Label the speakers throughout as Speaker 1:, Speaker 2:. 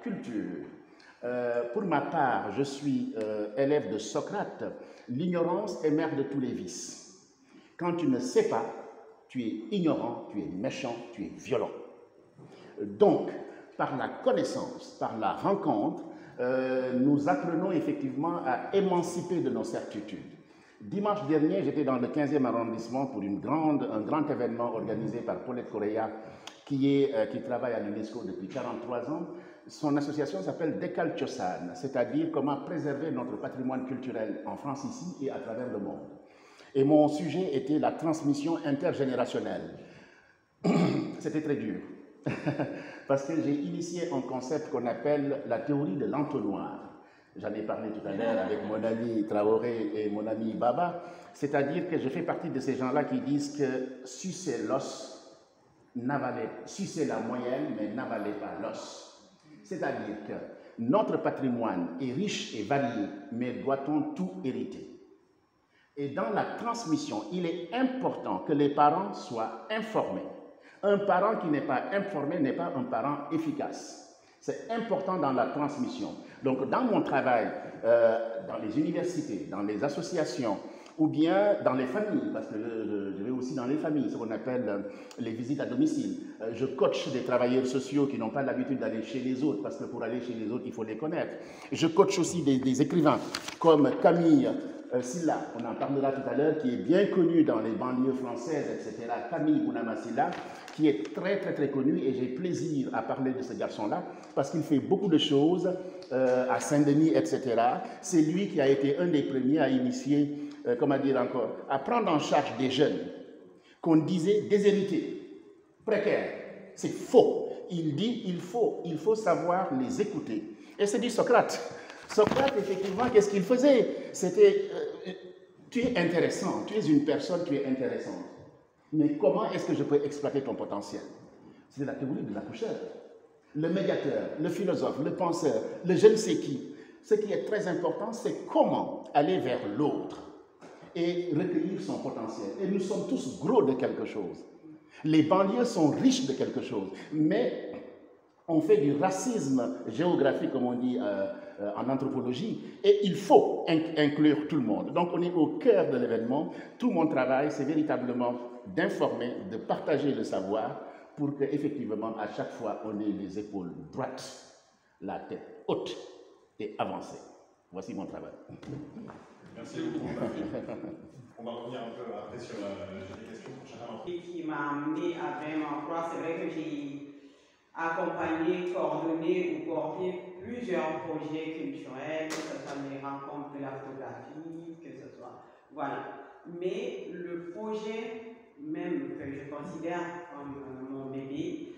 Speaker 1: culture. Pour ma part, je suis élève de Socrate. L'ignorance est mère de tous les vices. Quand tu ne sais pas, tu es ignorant, tu es méchant, tu es violent. Donc, par la connaissance, par la rencontre, nous apprenons effectivement à émanciper de nos certitudes. Dimanche dernier, j'étais dans le 15e arrondissement pour un grand événement organisé par Paulette Correa, qui travaille à l'UNESCO depuis 43 ans. Son association s'appelle Dekal Chosan, c'est-à-dire comment préserver notre patrimoine culturel en France ici et à travers le monde. Et mon sujet était la transmission intergénérationnelle. C'était très dur, parce que j'ai initié un concept qu'on appelle la théorie de l'entonnoir. J'en ai parlé tout à l'heure avec mon ami Traoré et mon ami Baba. C'est-à-dire que je fais partie de ces gens-là qui disent que sucer l'os, sucer la moyenne, mais n'avalez pas l'os. C'est-à-dire que notre patrimoine est riche et varié, mais doit-on tout hériter? Et dans la transmission, il est important que les parents soient informés. Un parent qui n'est pas informé n'est pas un parent efficace. C'est important dans la transmission. Donc, dans mon travail, dans les universités, dans les associations, ou bien dans les familles, parce que je vais aussi dans les familles, ce qu'on appelle les visites à domicile. Je coach des travailleurs sociaux qui n'ont pas l'habitude d'aller chez les autres, parce que pour aller chez les autres, il faut les connaître. Je coach aussi des écrivains comme Camille Silla, on en parlera tout à l'heure, qui est bien connu dans les banlieues françaises, etc. Camille Bounama Silla, qui est très connu, et j'ai plaisir à parler de ce garçon-là, parce qu'il fait beaucoup de choses à Saint-Denis, etc. C'est lui qui a été un des premiers à initier, à prendre en charge des jeunes qu'on disait déshérités, précaires. C'est faux. Il dit il faut savoir les écouter. Et c'est du Socrate. Socrate, effectivement, qu'est-ce qu'il faisait? C'était, tu es intéressant, tu es une personne, tu es intéressante. Mais comment est-ce que je peux exploiter ton potentiel? C'est la théorie de l'accoucheur. Le médiateur, le philosophe, le penseur, le je ne sais qui. Ce qui est très important, c'est comment aller vers l'autre et recueillir son potentiel. Et nous sommes tous gros de quelque chose. Les banlieues sont riches de quelque chose, mais on fait du racisme géographique, comme on dit en anthropologie, et il faut inclure tout le monde. Donc on est au cœur de l'événement. Tout mon travail, c'est véritablement d'informer, de partager le savoir, pour qu'effectivement, à chaque fois, on ait les épaules droites, la tête haute et avancée. Voici mon travail.
Speaker 2: Merci beaucoup. On va revenir un peu après sur les questions pour chacun d'entre vous.
Speaker 3: Qui m'a amené à vraiment croire, c'est vrai que j'ai accompagné, coordonné ou coordonné plusieurs projets culturels, que ce soit les rencontres de la photographie, que ce soit... Voilà. Mais le projet même que je considère comme mon bébé,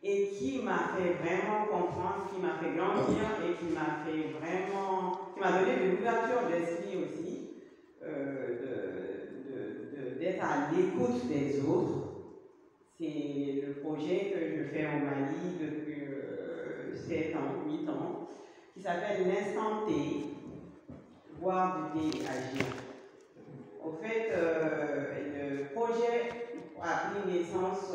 Speaker 3: et qui m'a fait vraiment comprendre, qui m'a fait grandir et qui m'a fait vraiment, qui m'a donné de l'ouverture d'esprit aussi, d'être à l'écoute des autres. C'est le projet que je fais au Mali depuis 7 ans, 8 ans, qui s'appelle l'Instant T, voir du thé agir. Au fait, le projet a pris naissance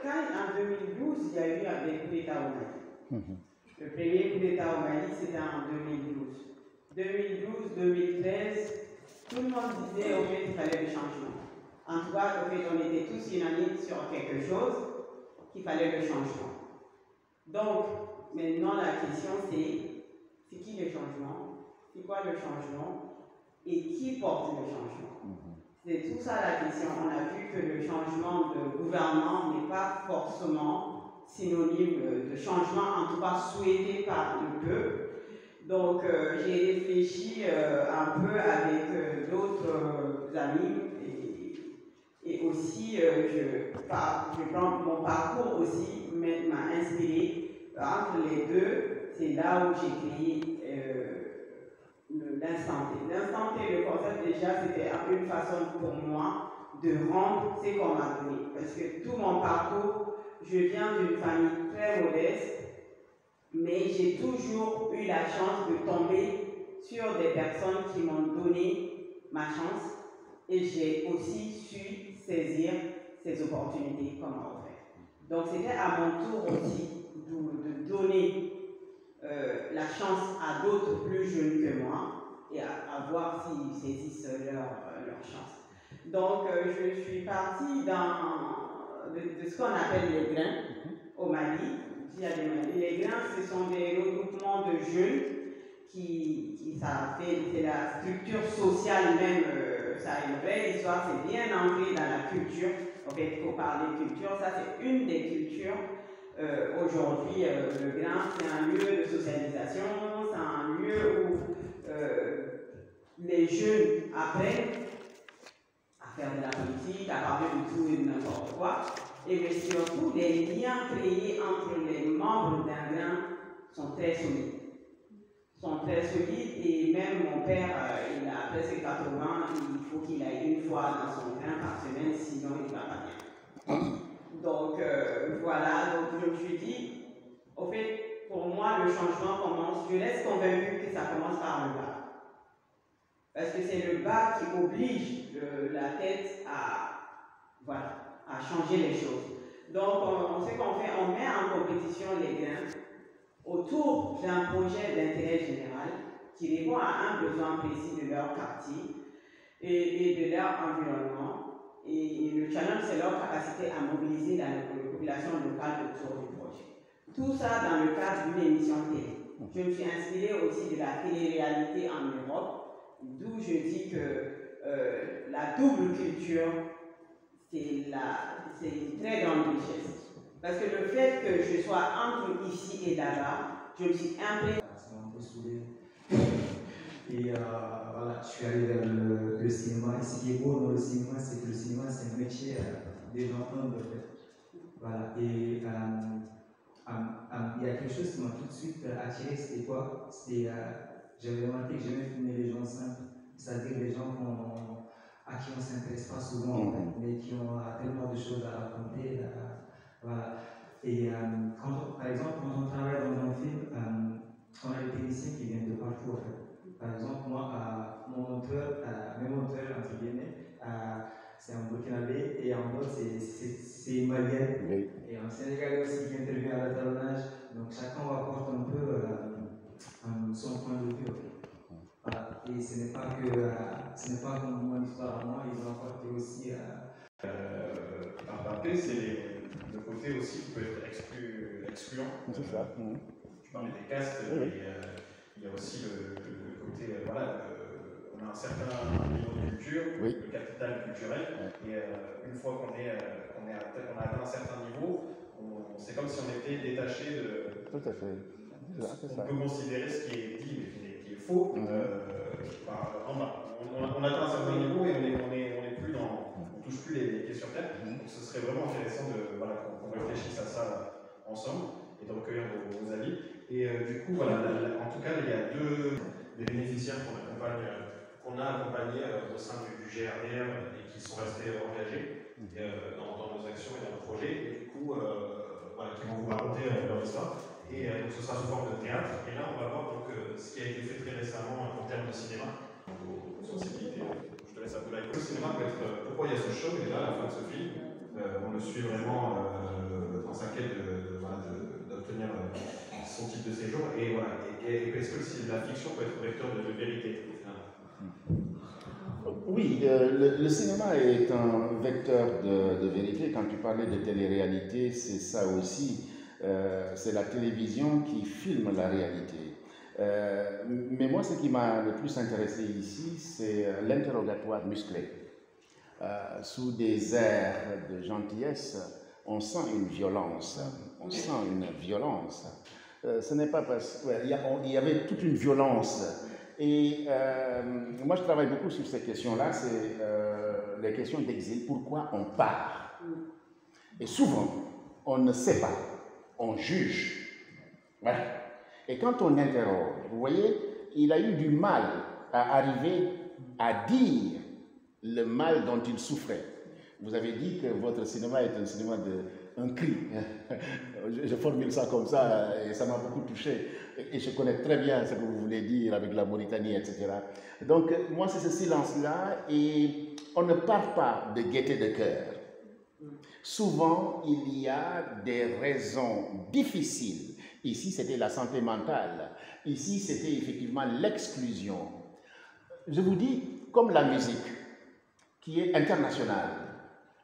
Speaker 3: quand en 2012, il y a eu un coup d'État au Mali. Le premier coup d'État au Mali, c'était en 2012. 2012-2013, tout le monde disait au fait qu'il fallait le changement. En tout cas, au fait, on était tous unanimes sur quelque chose, qu'il fallait le changement. Donc, maintenant, la question c'est qui le changement? C'est quoi le changement? Et qui porte le changement? C'est tout ça la question. On a vu que le changement de gouvernement n'est pas forcément synonyme de changement, en tout cas souhaité par le peuple. Donc j'ai réfléchi un peu avec d'autres amis et aussi mon parcours aussi m'a inspiré. Entre les deux, c'est là où j'ai créé l'instant T. L'instant T, le concept déjà, c'était un peu une façon pour moi de rendre ce qu'on m'a donné. Parce que tout mon parcours, je viens d'une famille très modeste, mais j'ai toujours eu la chance de tomber sur des personnes qui m'ont donné ma chance et j'ai aussi su saisir ces opportunités qu'on m'a offert. Donc c'était à mon tour aussi de donner chance à d'autres plus jeunes que moi et à voir s'ils saisissent leur chance. Donc, je suis partie de ce qu'on appelle les grains au Mali. Les grains, ce sont des regroupements de jeunes c'est la structure sociale même, ça a une vraie histoire, c'est bien ancré dans la culture. En fait, il faut parler culture, ça c'est une des cultures. Aujourd'hui, le grain, c'est un lieu de socialisation, c'est un lieu où les jeunes apprennent à faire de la politique, à parler de tout et de n'importe quoi, et surtout les liens créés entre les membres d'un grain sont très solides. Et même mon père, il a presque 80 ans, il faut qu'il aille une fois dans son grain par semaine, sinon il ne va pas bien. Donc voilà, donc je me suis dit, au fait, pour moi le changement commence, je reste convaincue que ça commence par le bas. Parce que c'est le bas qui oblige la tête à changer les choses. Donc ce qu'on fait, on met en compétition les grains autour d'un projet d'intérêt général qui répond à un besoin précis de leur quartier et de leur environnement. Et le challenge, c'est leur capacité à mobiliser la population locale autour du projet. Tout ça dans le cadre d'une émission télé. Je me suis inspirée aussi de la télé-réalité en Europe, d'où je dis que la double culture, c'est une très grande richesse. Parce que le fait que je sois entre ici et là-bas, je me suis imprégné.
Speaker 4: Ça m'a un peu saoulé. Et voilà, je suis allé vers le cinéma. Et ce qui est beau dans le cinéma, c'est que le cinéma, c'est un métier des gens humbles, en fait. Voilà. Et il y a quelque chose qui m'a tout de suite attiré, c'était quoi? J'avais remarqué que j'aimais filmer les gens simples, c'est-à-dire les gens à qui on ne s'intéresse pas souvent, en fait, mais qui ont tellement de choses à raconter. Voilà. Et par exemple, quand on travaille dans un film, on a des techniciens qui viennent de partout. En fait. Par exemple, moi, mes monteurs, entre guillemets, c'est un Burkinabé et en autre, c'est une Malienne. Oui. Et un Sénégalais aussi qui intervient à l'atalonnage. Donc chacun apporte un peu son point de vue. Voilà. Et ce n'est pas comme mon histoire à moi, ils ont apporté aussi.
Speaker 2: Après, c'est le côté aussi qui peut être excluant.
Speaker 1: C'est ça.
Speaker 2: Tu parlais des castes, oui. Il y a aussi le côté, on a un certain niveau de culture, oui. Le capital culturel, et une fois qu'on a atteint un certain niveau, c'est comme si on était détaché de.
Speaker 1: Tout à fait.
Speaker 2: On peut considérer ce qui est dit, mais qui est faux, en bas. On atteint un certain niveau et on touche plus les pieds sur terre. Donc ce serait vraiment intéressant qu'on réfléchisse à ça ensemble et de recueillir vos avis. Et du coup, voilà, en tout cas, il y a des bénéficiaires qu'on a accompagnés au sein du GRDR et qui sont restés engagés dans nos actions et dans nos projets. Et du coup, qui vont vous raconter leur histoire. Et donc ce sera sous forme de théâtre. Et là, on va voir donc, ce qui a été fait très récemment en termes de cinéma, aux sensibilités. Je te laisse un peu la. Le cinéma peut être. Pourquoi il y a ce choc? Et là, à la fin de ce film, on le suit vraiment dans sa quête d'obtenir son titre de séjour. Et voilà. Et est-ce que la fiction peut être vecteur de vérité?
Speaker 1: Oui, le cinéma est un vecteur de vérité. Quand tu parlais de télé-réalité, c'est ça aussi. C'est la télévision qui filme la réalité. Mais moi, ce qui m'a le plus intéressé ici, c'est l'interrogatoire musclé. Sous des airs de gentillesse, on sent une violence. On sent une violence. Ce n'est pas parce qu'il y avait toute une violence. Et moi, je travaille beaucoup sur ces questions-là. C'est les questions d'exil. Pourquoi on part? Et souvent, on ne sait pas. On juge. Voilà. Et quand on interroge, vous voyez, il a eu du mal à arriver à dire le mal dont il souffrait. Vous avez dit que votre cinéma est un cinéma un cri. Je formule ça comme ça et ça m'a beaucoup touché. Et je connais très bien ce que vous voulez dire avec la Mauritanie, etc. Donc, moi, c'est ce silence-là et on ne parle pas de gaieté de cœur. Souvent, il y a des raisons difficiles Ici, c'était la santé mentale. Ici, c'était effectivement l'exclusion. Je vous dis, comme la musique, qui est internationale,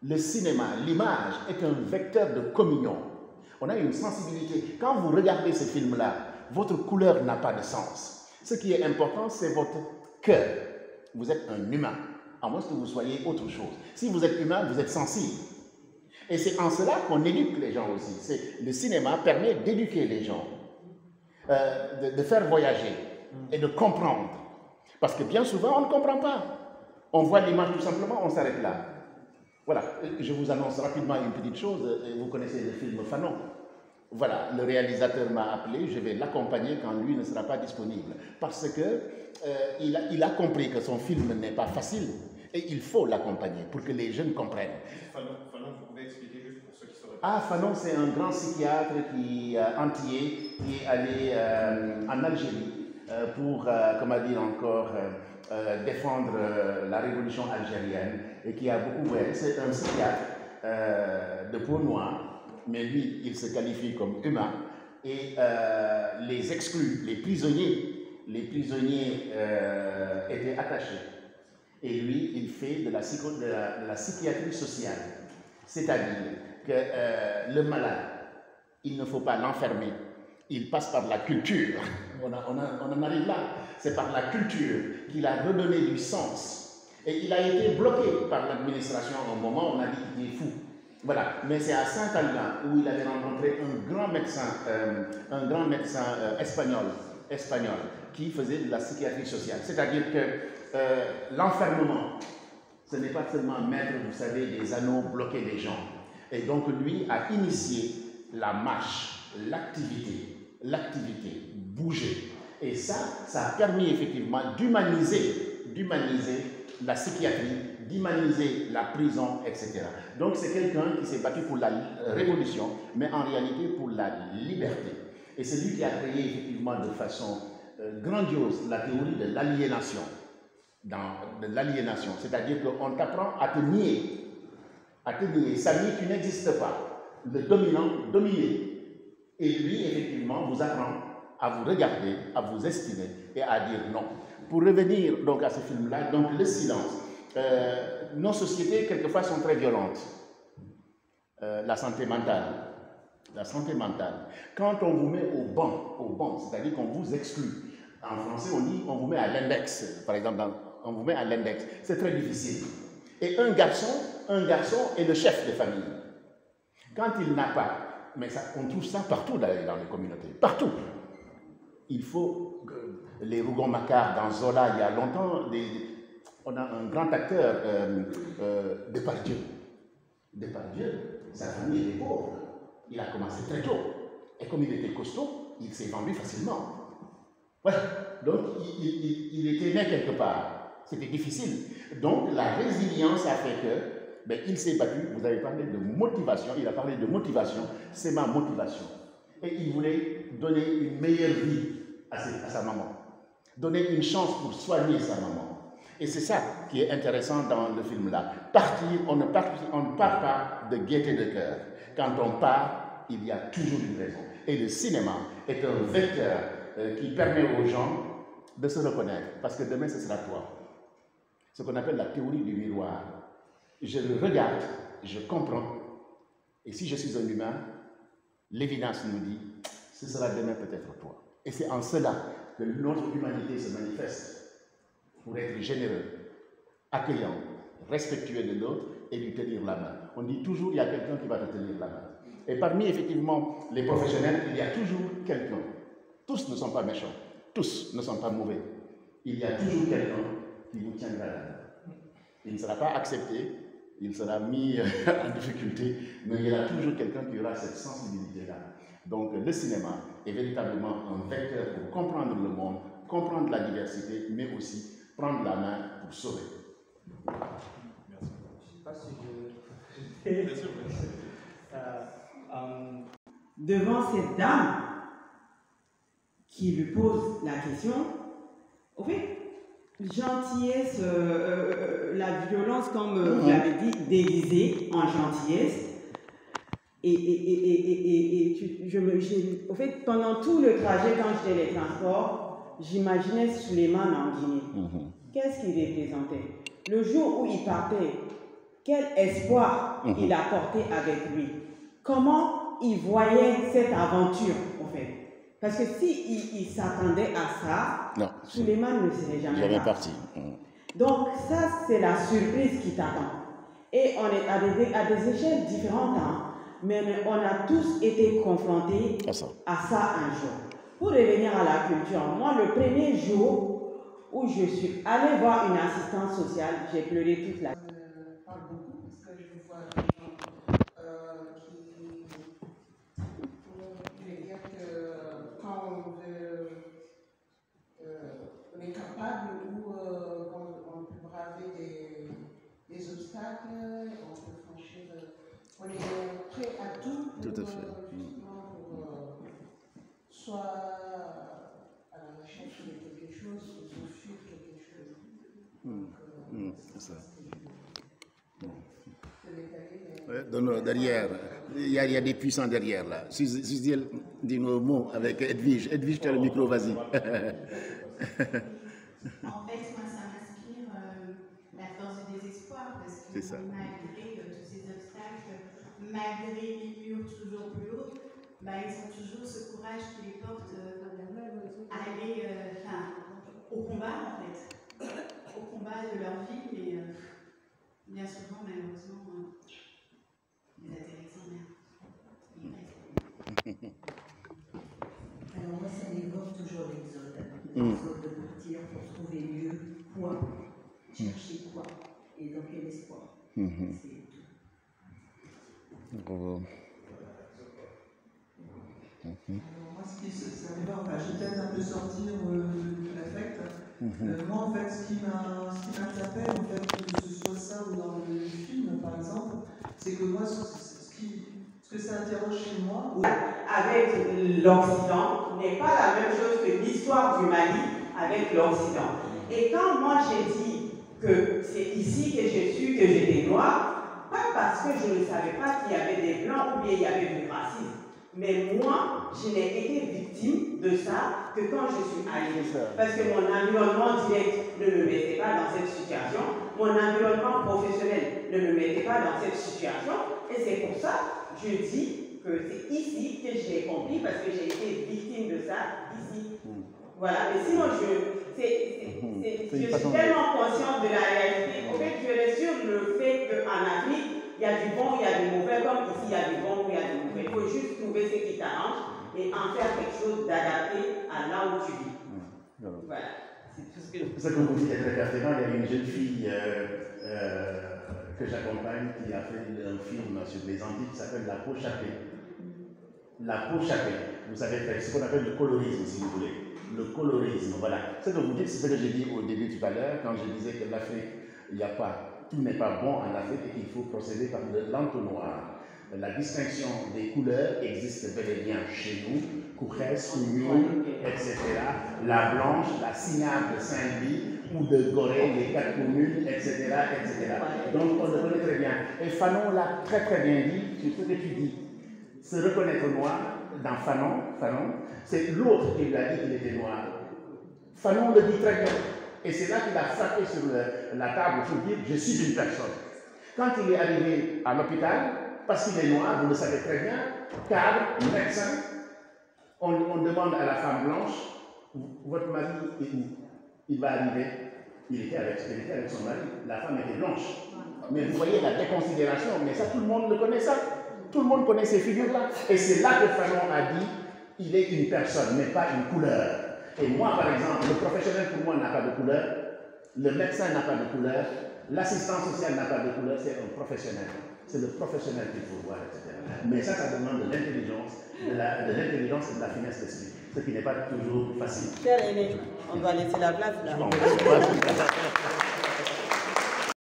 Speaker 1: le cinéma, l'image est un vecteur de communion. On a une sensibilité. Quand vous regardez ce film-là, votre couleur n'a pas de sens. Ce qui est important, c'est votre cœur. Vous êtes un humain, à moins que vous soyez autre chose. Si vous êtes humain, vous êtes sensible. Et c'est en cela qu'on éduque les gens aussi. Le cinéma permet d'éduquer les gens, de faire voyager et de comprendre. Parce que bien souvent, on ne comprend pas. On voit l'image tout simplement, on s'arrête là. Voilà, je vous annonce rapidement une petite chose. Vous connaissez le film Fanon. Voilà, le réalisateur m'a appelé, je vais l'accompagner quand lui ne sera pas disponible. Parce qu'il a compris que son film n'est pas facile et il faut l'accompagner pour que les jeunes comprennent.
Speaker 2: Fanon, vous pouvez expliquer juste pour ceux qui sauraient.
Speaker 1: Ah, Fanon, c'est un grand psychiatre antillais qui est allé en Algérie pour, comment dire encore, défendre la révolution algérienne et qui a beaucoup voyagé. C'est un psychiatre de peau noire. Mais lui, il se qualifie comme humain et les exclus, les prisonniers étaient attachés. Et lui, il fait de la psychiatrie sociale. C'est-à-dire que le malade, il ne faut pas l'enfermer. Il passe par la culture. On en arrive là. C'est par la culture qu'il a redonné du sens. Et il a été bloqué par l'administration à un moment, on a dit qu'il est fou. Voilà, mais c'est à Saint-Alban où il avait rencontré un grand médecin espagnol qui faisait de la psychiatrie sociale. C'est-à-dire que l'enfermement, ce n'est pas seulement mettre, vous savez, des anneaux, bloquer les gens. Et donc lui a initié la marche, l'activité, bouger. Et ça a permis effectivement d'humaniser la psychiatrie, d'humaniser la prison, etc. Donc c'est quelqu'un qui s'est battu pour la révolution, mais en réalité pour la liberté. Et c'est lui qui a créé effectivement de façon grandiose la théorie de l'aliénation. C'est-à-dire qu'on t'apprend à te nier. Ça nie, tu n'existes pas. Le dominant, dominé. Et lui, effectivement, vous apprend à vous regarder, à vous estimer et à dire non. Pour revenir donc à ce film-là, donc le silence. Nos sociétés, quelquefois, sont très violentes. La santé mentale. Quand on vous met au banc, c'est-à-dire qu'on vous exclut. En français, on dit on vous met à l'index. Par exemple, on vous met à l'index. C'est très difficile. Et un garçon est le chef de famille. Quand il n'a pas, mais ça, on trouve ça partout dans les communautés, partout. Il faut les Rougon-Macquart dans Zola, il y a longtemps, on a un grand acteur, Depardieu. Depardieu, sa famille est pauvre. Il a commencé très tôt. Et comme il était costaud, il s'est vendu facilement. Voilà. Donc, il était né quelque part. C'était difficile. Donc, la résilience a fait que, il s'est battu. Vous avez parlé de motivation. Il a parlé de motivation. C'est ma motivation. Et il voulait donner une meilleure vie à sa maman. Donner une chance pour soigner sa maman. Et c'est ça qui est intéressant dans le film-là. On ne part pas de gaieté de cœur. Quand on part, il y a toujours une raison. Et le cinéma est un vecteur qui permet aux gens de se reconnaître. Parce que demain, ce sera toi. Ce qu'on appelle la théorie du miroir. Je le regarde, je comprends. Et si je suis un humain, l'évidence nous dit, ce sera demain peut-être toi. Et c'est en cela que notre humanité se manifeste. Pour être généreux, accueillant, respectueux de l'autre et lui tenir la main. On dit toujours il y a quelqu'un qui va te tenir la main. Et parmi effectivement les professionnels, il y a toujours quelqu'un. Tous ne sont pas méchants, tous ne sont pas mauvais. Il y a toujours quelqu'un qui vous tiendra la main. Il ne sera pas accepté, il sera mis en difficulté, mais il y a toujours quelqu'un qui aura cette sensibilité-là. Donc le cinéma est véritablement un vecteur pour comprendre le monde, comprendre la diversité, mais aussi prendre la main pour sauver.
Speaker 2: Merci.
Speaker 4: Je ne sais pas si je...
Speaker 2: Bien sûr.
Speaker 3: Devant cette dame qui lui pose la question, au fait, gentillesse, la violence, comme vous l'avez dit, déguisée en gentillesse, Au fait, pendant tout le trajet, quand j'étais les transports, j'imaginais Souleymane en Guinée. Qu'est-ce qu'il représentait? Le jour où il partait, quel espoir il apportait avec lui? Comment il voyait cette aventure, en fait? Parce que s'il s'attendait à ça, Souleymane ne serait jamais parti. Donc ça, c'est la surprise qui t'attend. Et on est à des échelles différentes, hein, mais on a tous été confrontés à ça un jour. Pour revenir à la culture, moi, le premier jour où je suis allée voir une assistante sociale, j'ai pleuré toute la nuit.
Speaker 5: Je parle beaucoup parce que je vois des gens qui veulent dire que quand on est capable ou on peut braver des obstacles, on peut franchir, on est prêt à tout pour, justement, pour soit à la recherche de quelque chose ou pour fuir quelque chose.
Speaker 1: C'est ça. Ouais, derrière, il y a des puissants derrière là. Suziel dit nos mots avec Edwige. Edwige, tu as le micro, vas-y.
Speaker 6: En fait, moi, ça m'inspire la force du désespoir, parce que malgré tous ces obstacles, malgré les murs toujours plus hauts, ils ont toujours ce courage qui les porte à aller au combat, en fait, au combat de leur vie, et bien souvent, malheureusement, les atterrissent en mer.
Speaker 7: Alors moi, ça m'évoque toujours l'exode. L'exode de partir pour trouver mieux, quoi, chercher quoi, et dans quel espoir. C'est tout.
Speaker 8: Alors moi, ça m'évoque, je vais peut-être un peu sortir de l'affect. Moi, en fait, ce qui m'interpelle, en fait, que ce soit ça ou dans le film, par exemple, c'est que moi, ce que ça interroge chez moi...
Speaker 3: Avec l'Occident n'est pas la même chose que l'histoire du Mali avec l'Occident. Et quand moi j'ai dit que c'est ici que j'ai su que j'étais noire, pas parce que je ne savais pas qu'il y avait des blancs ou bien il y avait du racisme, mais moi, je n'ai été victime de ça que quand je suis arrivée. Parce que mon environnement direct ne me mettait pas dans cette situation, mon environnement professionnel ne me mettait pas dans cette situation, et c'est pour ça que je dis que c'est ici que j'ai compris, parce que j'ai été victime de ça ici. Voilà, mais sinon je suis tellement consciente de la réalité. En fait, je reste sur le fait qu'en Afrique, il y a du bon, il y a du mauvais, comme ici, il y a du bon, il y a du mauvais. Il faut juste trouver ce qui t'arrange et en faire quelque chose d'adapté à là où tu vis. Voilà, c'est tout ce que je veux dire.
Speaker 1: Ce que vous dites est très pertinent. Il y a une jeune fille que j'accompagne qui a fait un film sur les Antilles qui s'appelle La Peau Chapée. La peau chapée, vous savez, c'est ce qu'on appelle le colorisme, si vous voulez. Le colorisme, voilà. Ce que vous dites, c'est ce que j'ai dit au début tout à l'heure, quand je disais que l'Afrique, tout n'est pas bon en Afrique et qu'il faut procéder par l'entonnoir. La distinction des couleurs existe bel et bien chez nous. Kourès, Oumioum, etc. La Blanche, la Signable de Saint-Louis ou de Gorée, les 4 communes, etc., etc. Donc on le connaît très bien. Et Fanon l'a très très bien dit sur ce que tu dis. Se reconnaître noir dans Fanon, c'est l'autre qui lui a dit qu'il était noir. Fanon le dit très bien. Et c'est là qu'il a frappé sur la table pour dire « je suis une personne ». Quand il est arrivé à l'hôpital, parce qu'il est noir, vous le savez très bien, cadre, médecin, on demande à la femme blanche « votre mari est où ?» Il va arriver, il était avec son mari, la femme était blanche. Mais vous voyez la déconsidération, mais ça tout le monde le connaît ça. Tout le monde connaît ces figures-là. Et c'est là que Fanon a dit, il est une personne, mais pas une couleur. Et moi, par exemple, le professionnel pour moi n'a pas de couleur, le médecin n'a pas de couleur, l'assistant social n'a pas de couleur, c'est un professionnel. C'est le professionnel qu'il faut voir, etc. Mais ça demande de l'intelligence, de l'intelligence et de la finesse d'esprit, ce qui n'est pas toujours facile.
Speaker 3: Cher aîné, on va laisser la place là.
Speaker 1: Bon,